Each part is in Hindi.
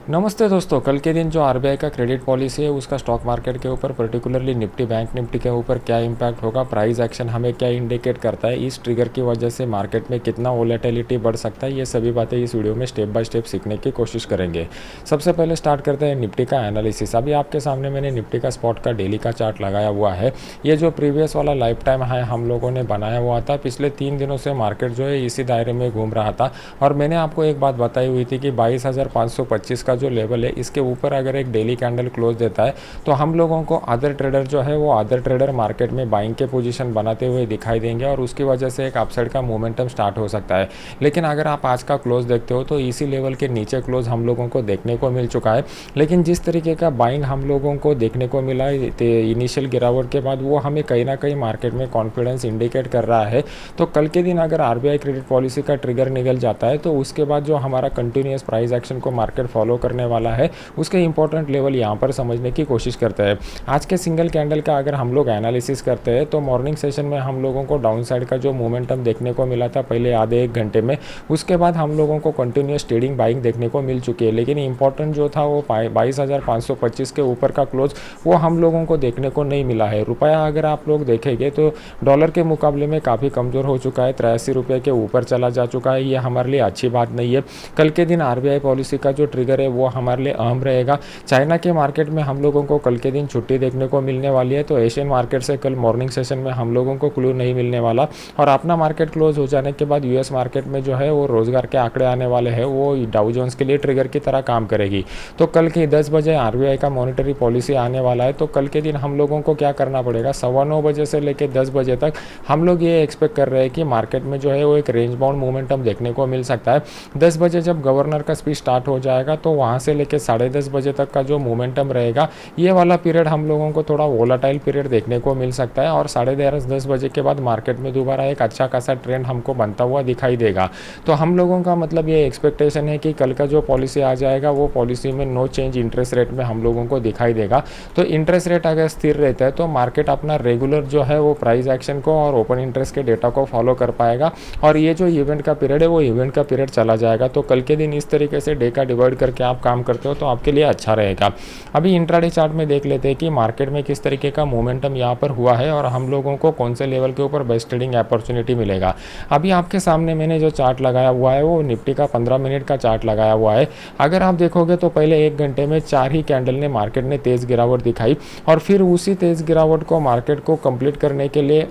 नमस्ते दोस्तों। कल के दिन जो आरबीआई का क्रेडिट पॉलिसी है उसका स्टॉक मार्केट के ऊपर पर्टिकुलरली निफ्टी बैंक निफ्टी के ऊपर क्या इम्पैक्ट होगा, प्राइस एक्शन हमें क्या इंडिकेट करता है, इस ट्रिगर की वजह से मार्केट में कितना वोलेटिलिटी बढ़ सकता है, ये सभी बातें इस वीडियो में स्टेप बाय स्टेप सीखने की कोशिश करेंगे। सबसे पहले स्टार्ट करते हैं निफ्टी का एनालिसिस। अभी आपके सामने मैंने निफ्टी का स्पॉट का डेली का चार्ट लगाया हुआ है। ये जो प्रीवियस वाला लाइफ टाइम है हम लोगों ने बनाया हुआ था। पिछले 3 दिनों से मार्केट जो है इसी दायरे में घूम रहा था और मैंने आपको एक बात बताई हुई थी कि 22,525 का जो लेवल है इसके ऊपर अगर एक डेली कैंडल क्लोज देता है तो हम लोगों को अदर ट्रेडर जो है वो अदर ट्रेडर मार्केट में बाइंग के पोजीशन बनाते हुए दिखाई देंगे और उसकी वजह से एक अपसाइड का मोमेंटम स्टार्ट हो सकता है। लेकिन अगर आप आज का क्लोज देखते हो तो इसी लेवल के नीचे क्लोज हम लोगों को देखने को मिल चुका है। लेकिन जिस तरीके का बाइंग हम लोगों को देखने को मिला इनिशियल गिरावट के बाद, वो हमें कहीं ना कहीं मार्केट में कॉन्फिडेंस इंडिकेट कर रहा है। तो कल के दिन अगर आरबीआई क्रेडिट पॉलिसी का ट्रिगर निकल जाता है तो उसके बाद जो हमारा कंटिन्यूस प्राइस एक्शन को मार्केट फॉलो करने वाला है उसके इंपॉर्टेंट लेवल यहाँ पर समझने की कोशिश करते हैं। आज के सिंगल कैंडल का अगर हम लोग एनालिसिस करते हैं तो मॉर्निंग सेशन में हम लोगों को डाउन साइड का जो मोमेंटम देखने को मिला था पहले आधे एक घंटे में, उसके बाद हम लोगों को कंटिन्यूस ट्रेडिंग बाइंग देखने को मिल चुकी है। लेकिन इंपॉर्टेंट जो था वो 22,525 के ऊपर का क्लोज वो हम लोगों को देखने को नहीं मिला है। रुपया अगर आप लोग देखेंगे तो डॉलर के मुकाबले में काफ़ी कमज़ोर हो चुका है, 83 रुपये के ऊपर चला जा चुका है। ये हमारे लिए अच्छी बात नहीं है। कल के दिन आरबीआई पॉलिसी का जो ट्रिगर है वो हमारे लिए अहम रहेगा। चाइना के मार्केट में हम लोगों को कल के दिन छुट्टी देखने को मिलने वाली है, तो एशियन मार्केट से कल मॉर्निंग सेशन में हम लोगों को क्लू नहीं मिलने वाला। और अपना मार्केट क्लोज हो जाने के बाद यूएस मार्केट में जो है वो रोजगार के आंकड़े आने वाले हैं, वो डाउ जोन्स के लिए ट्रिगर की तरह काम करेगी। तो कल के 10 बजे आरबीआई का मॉनेटरी पॉलिसी आने वाला है। तो कल के दिन हम लोगों को क्या करना पड़ेगा, 9:15 बजे से लेकर 10 बजे तक हम लोग ये एक्सपेक्ट कर रहे हैं कि मार्केट में जो है वो एक रेंज बाउंड मोमेंटम देखने को मिल सकता है। 10 बजे जब गवर्नर का स्पीच स्टार्ट हो जाएगा तो वहाँ से लेकर 10:30 बजे तक का जो मोमेंटम रहेगा, ये वाला पीरियड हम लोगों को थोड़ा वोलाटाइल पीरियड देखने को मिल सकता है। और 10:30 बजे के बाद मार्केट में दोबारा एक अच्छा खासा ट्रेंड हमको बनता हुआ दिखाई देगा। तो हम लोगों का मतलब ये एक्सपेक्टेशन है कि कल का जो पॉलिसी आ जाएगा वो पॉलिसी में नो चेंज इंटरेस्ट रेट में हम लोगों को दिखाई देगा। तो इंटरेस्ट रेट अगर स्थिर रहता है तो मार्केट अपना रेगुलर जो है वो प्राइस एक्शन को और ओपन इंटरेस्ट के डेटा को फॉलो कर पाएगा और ये जो इवेंट का पीरियड है वो इवेंट का पीरियड चला जाएगा। तो कल के दिन इस तरीके से डे का डिवाइड करके आप काम करते हो तो आपके लिए अच्छा रहेगा। अभी इंट्राडे चार्ट में देख लेते हैं कि मार्केट में किस तरीके का मोमेंटम यहाँ पर हुआ है और हम लोगों को कौन से लेवल के ऊपर बेस्ट ट्रेडिंग अपॉर्चुनिटी मिलेगा। अभी आपके सामने मैंने जो चार्ट लगाया हुआ है वो निफ्टी का 15 मिनट का चार्ट लगाया हुआ है। अगर आप देखोगे तो पहले 1 घंटे में 4 ही कैंडल ने मार्केट ने तेज़ गिरावट दिखाई और फिर उसी तेज़ गिरावट को मार्केट को कंप्लीट करने के लिए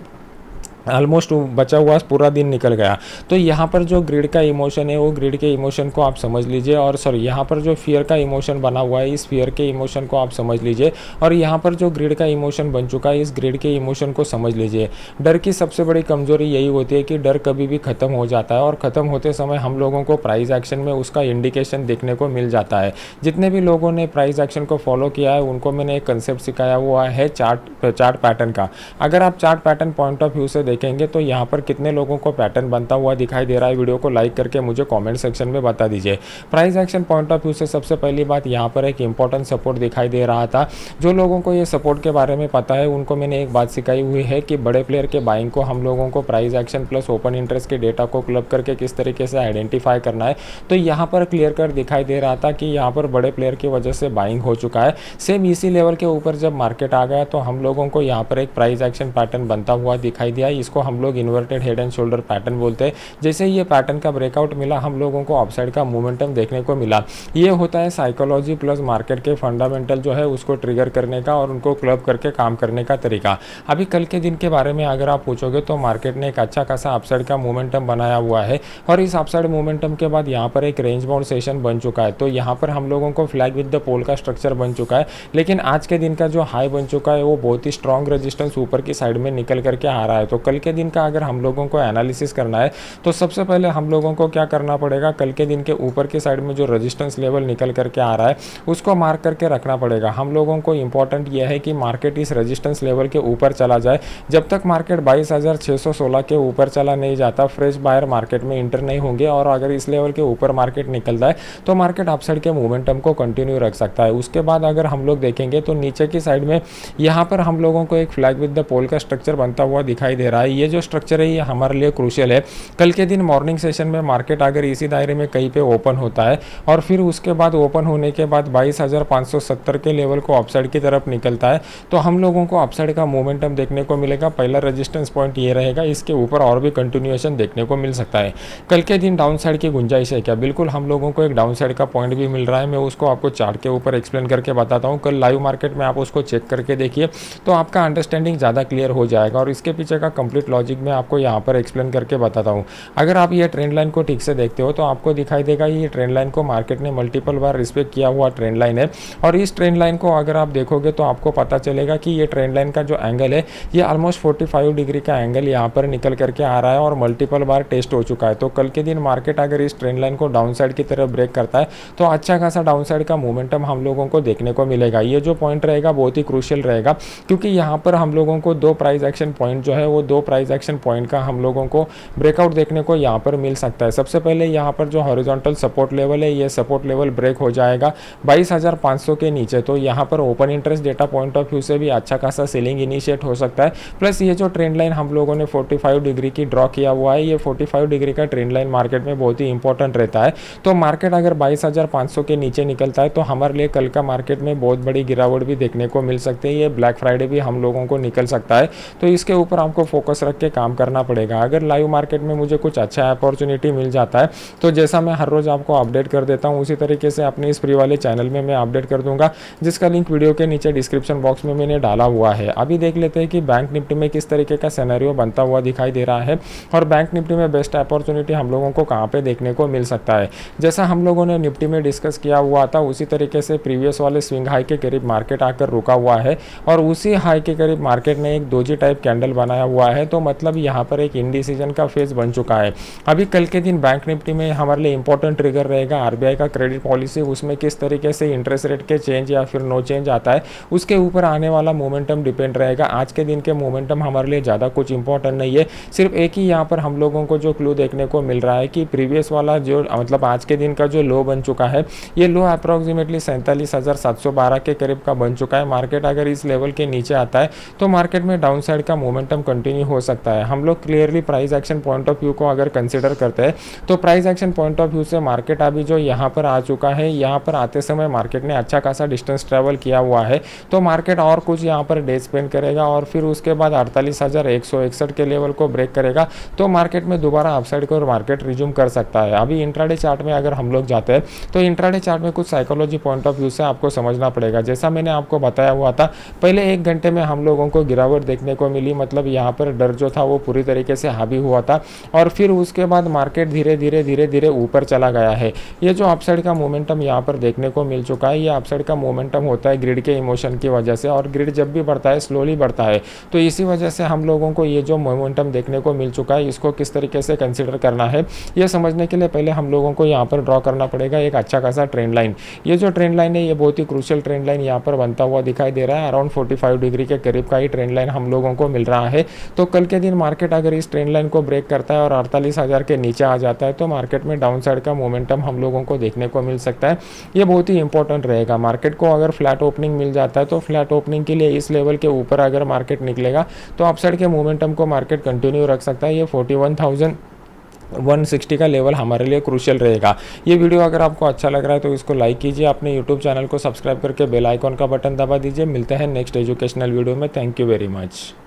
ऑलमोस्ट बचा हुआ पूरा दिन निकल गया। तो यहाँ पर जो ग्रिड का इमोशन है वो ग्रिड के इमोशन को आप समझ लीजिए और सॉरी यहाँ पर जो फियर का इमोशन बना हुआ है इस फियर के इमोशन को आप समझ लीजिए और यहाँ पर जो ग्रिड का इमोशन बन चुका है इस ग्रिड के इमोशन को समझ लीजिए। डर की सबसे बड़ी कमजोरी यही होती है कि डर कभी भी ख़त्म हो जाता है और ख़त्म होते समय हम लोगों को प्राइस एक्शन में उसका इंडिकेशन देखने को मिल जाता है। जितने भी लोगों ने प्राइस एक्शन को फॉलो किया है उनको मैंने एक कंसेप्ट सिखाया हुआ है चार्ट पैटर्न का। अगर आप chart pattern point of view से देखेंगे तो यहाँ पर कितने लोगों को पैटर्न बनता हुआ दिखाई दे रहा है, वीडियो को लाइक करके मुझे कमेंट सेक्शन में बता दीजिए। Price action point of view से सबसे पहली बात यहाँ पर एक इंपॉर्टेंट सपोर्ट दिखाई दे रहा था। जो लोगों को ये सपोर्ट के बारे में पता है उनको मैंने एक बात सिखाई हुई है कि बड़े प्लेयर के बाइंग को हम लोगों को price action plus open interest के डेटा को क्लब करके किस तरीके से आइडेंटिफाई करना है। तो यहाँ पर क्लियर कर दिखाई दे रहा था कि यहाँ पर बड़े प्लेयर की वजह से बाइंग हो चुका है। सेम इसी लेवल के ऊपर जब मार्केट आ गया तो हम लोगों को यहाँ पर एक प्राइस एक्शन पैटर्न बनता हुआ दिखाई दिया। इसको हम लोग inverted head and shoulder pattern बोलते हैं। जैसे ये पैटर्न का ब्रेकआउट मिला हम लोगों को अपसाइड का मोमेंटम देखने को मिला। ये होता है साइकोलॉजी प्लस मार्केट के फंडामेंटल जो है उसको ट्रिगर करने का और उनको क्लब करके काम करने का तरीका। अभी कल के दिन के बारे में अगर आप पूछोगे तो मार्केट ने एक अच्छा खासा अपसाइड का मोमेंटम बनाया हुआ है और इस अपसाइड मोमेंटम के बाद यहाँ पर एक रेंज बाउंड सेशन बन चुका है। तो यहाँ पर हम लोगों को फ्लैग विद द पोल का स्ट्रक्चर बन चुका है। लेकिन आज के दिन का जो हाई बन चुका है वो बहुत ही स्ट्रॉन्ग रेजिस्टेंस ऊपर की साइड में निकल करके आ रहा है। तो कल के दिन का अगर हम लोगों को एनालिसिस करना है तो सबसे पहले हम लोगों को क्या करना पड़ेगा, कल के दिन के ऊपर की साइड में जो रेजिस्टेंस लेवल निकल करके आ रहा है उसको मार्क करके रखना पड़ेगा। हम लोगों को इंपॉर्टेंट यह है कि मार्केट इस रेजिस्टेंस लेवल के ऊपर चला जाए। जब तक मार्केट 22,616 के ऊपर चला नहीं जाता फ्रेश बायर मार्केट में इंटर नहीं होंगे और अगर इस लेवल के ऊपर मार्केट निकलता है तो मार्केट अपसाइड के मोमेंटम को कंटिन्यू रख सकता है। उसके बाद अगर हम लोग देखेंगे तो नीचे की साइड में यहाँ पर हम लोगों को एक फ्लैग विद द पोल का स्ट्रक्चर बनता हुआ दिखाई दे रहा है। रहा है। ये जो स्ट्रक्चर है ये हमारे लिए क्रूशियल है। कल के दिन मॉर्निंग सेशन में मार्केट अगर इसी दायरे में कहीं पे ओपन होता है और फिर उसके बाद ओपन होने के बाद 22,570 के लेवल को अपसाइड की तरफ निकलता है तो हम लोगों को अपसाइड का मोमेंटम देखने को मिलेगा। पहला रेजिस्टेंस पॉइंट ये रहेगा, इसके ऊपर और भी कंटिन्यूएशन देखने को मिल सकता है। कल के दिन डाउन साइड की गुंजाइश है क्या? बिल्कुल हम लोगों को एक डाउन साइड का पॉइंट भी मिल रहा है। मैं उसको आपको चार्ट के ऊपर एक्सप्लेन करके बताता हूँ। कल लाइव मार्केट में आप उसको चेक करके देखिए तो आपका अंडरस्टैंडिंग ज़्यादा क्लियर हो जाएगा और इसके पीछे का कंप्लीट लॉजिक मैं आपको यहाँ पर एक्सप्लेन करके बताता हूँ। अगर आप ये ट्रेंड लाइन को ठीक से देखते हो तो आपको दिखाई देगा ये ट्रेंड लाइन को मार्केट ने मल्टीपल बार रिस्पेक्ट किया हुआ ट्रेंड लाइन है और इस ट्रेंड लाइन को अगर आप देखोगे तो आपको पता चलेगा कि ये ट्रेंड लाइन का जो एंगल है ये ऑलमोस्ट 45 डिग्री का एंगल यहाँ पर निकल करके आ रहा है और मल्टीपल बार टेस्ट हो चुका है। तो कल के दिन मार्केट अगर इस ट्रेंड लाइन को डाउन साइड की तरफ ब्रेक करता है तो अच्छा खासा डाउन साइड का मोमेंटम हम लोगों को देखने को मिलेगा। ये जो पॉइंट रहेगा बहुत ही क्रूशियल रहेगा क्योंकि यहाँ पर हम लोगों को दो प्राइस एक्शन पॉइंट जो है वो दो प्राइस एक्शन पॉइंट का हम लोगों को ब्रेकआउट देखने को यहाँ पर मिल सकता है। सबसे पहले यहाँ पर जो हॉरिजॉन्टल सपोर्ट लेवल है ये सपोर्ट लेवल ब्रेक हो जाएगा 22,500 के नीचे, तो यहाँ पर open interest data point of view से भी अच्छा खासा सेलिंग इनिशिएट हो सकता है। प्लस ये जो ट्रेंड लाइन हम लोगों ने 45 डिग्री की ड्रॉ किया हुआ है, ये 45 डिग्री का ट्रेंड लाइन मार्केट में बहुत ही इंपॉर्टेंट रहता है। तो मार्केट अगर 22,500 के नीचे निकलता है तो हमारे लिए कल का मार्केट में बहुत बड़ी गिरावट भी देखने को मिल सकती है। ये ब्लैक फ्राइडे भी हम लोगों को निकल सकता है, तो इसके ऊपर आपको फोकस रख के काम करना पड़ेगा। अगर लाइव मार्केट में मुझे कुछ अच्छा अपॉर्चुनिटी मिल जाता है तो जैसा मैं हर रोज़ आपको अपडेट कर देता हूँ उसी तरीके से अपने इस फ्री वाले चैनल में मैं अपडेट कर दूंगा, जिसका लिंक वीडियो के नीचे डिस्क्रिप्शन बॉक्स में मैंने डाला हुआ है। अभी देख लेते हैं कि बैंक निफ्टी में किस तरीके का सिनेरियो बनता हुआ दिखाई दे रहा है और बैंक निफ्टी में बेस्ट अपॉर्चुनिटी हम लोगों को कहाँ पे देखने को मिल सकता है। जैसा हम लोगों ने निफ्टी में डिस्कस किया हुआ था उसी तरीके से प्रीवियस वाले स्विंग हाई के करीब मार्केट आकर रुका हुआ है और उसी हाई के करीब मार्केट ने एक डोजी टाइप कैंडल बनाया हुआ है, तो मतलब यहाँ पर एक इंडिसीजन का फेज बन चुका है। अभी कल के दिन बैंक निफ्टी में हमारे लिए इंपॉर्टेंट ट्रिगर रहेगा आरबीआई का क्रेडिट पॉलिसी, उसमें किस तरीके से इंटरेस्ट रेट के चेंज या फिर नो चेंज आता है उसके ऊपर आने वाला मोमेंटम डिपेंड रहेगा। आज के दिन के मोमेंटम हमारे लिए ज़्यादा कुछ इंपॉर्टेंट नहीं है, सिर्फ एक ही यहाँ पर हम लोगों को जो क्लू देखने को मिल रहा है कि प्रीवियस वाला जो मतलब आज के दिन का जो लो बन चुका है ये लो अप्रॉक्सीमेटली 47,712 के करीब का बन चुका है। मार्केट अगर इस लेवल के नीचे आता है तो मार्केट में डाउन साइड का मोमेंटम कंटिन्यू हो सकता है। हम लोग clearly price action point of view को अगर कंसिडर करते हैं तो price action point of view से मार्केट अभी जो यहाँ पर आ चुका है, यहाँ पर आते समय मार्केट ने अच्छा खासा डिस्टेंस ट्रेवल किया हुआ है, तो मार्केट और कुछ यहाँ पर डे स्पेंड करेगा और फिर उसके बाद 48,161 के लेवल को ब्रेक करेगा तो मार्केट में दोबारा अपसाइड को मार्केट रिज्यूम कर सकता है। अभी इंट्राडे चार्ट में अगर हम लोग जाते हैं तो इंट्राडे चार्ट में कुछ साइकोलॉजी पॉइंट ऑफ व्यू से आपको समझना पड़ेगा। जैसा मैंने आपको बताया हुआ था पहले 1 घंटे में हम लोगों को गिरावट देखने को मिली, मतलब यहाँ पर डर जो था वो पूरी तरीके से हावी हुआ था और फिर उसके बाद मार्केट धीरे धीरे ऊपर चला गया है। ये जो अपसाइड का मोमेंटम यहाँ पर देखने को मिल चुका है, ये अपसाइड का मोमेंटम होता है ग्रिड के इमोशन की वजह से, और ग्रिड जब भी बढ़ता है स्लोली बढ़ता है, तो इसी वजह से हम लोगों को ये जो मोमेंटम देखने को मिल चुका है इसको किस तरीके से कंसिडर करना है ये समझने के लिए पहले हम लोगों को यहाँ पर ड्रॉ करना पड़ेगा एक अच्छा खासा ट्रेंड लाइन। ये जो ट्रेंड लाइन है ये बहुत ही क्रूशियल ट्रेंड लाइन यहाँ पर बनता हुआ दिखाई दे रहा है। अराउंड 45 डिग्री के करीब का ही ट्रेंड लाइन हम लोगों को मिल रहा है। तो कल के दिन मार्केट अगर इस ट्रेंड लाइन को ब्रेक करता है और 48,000 के नीचे आ जाता है तो मार्केट में डाउन साइड का मोमेंटम हम लोगों को देखने को मिल सकता है। ये बहुत ही इंपॉर्टेंट रहेगा। मार्केट को अगर फ्लैट ओपनिंग मिल जाता है तो फ्लैट ओपनिंग के लिए इस लेवल के ऊपर अगर मार्केट निकलेगा तो अपसाइड के मोमेंटम को मार्केट कंटिन्यू रख सकता है। ये 41,160 का लेवल हमारे लिए क्रूशियल रहेगा। ये वीडियो अगर आपको अच्छा लग रहा है तो इसको लाइक कीजिए, अपने यूट्यूब चैनल को सब्सक्राइब करके बेल आइकॉन का बटन दबा दीजिए। मिलते हैं नेक्स्ट एजुकेशनल वीडियो में। Thank you very much.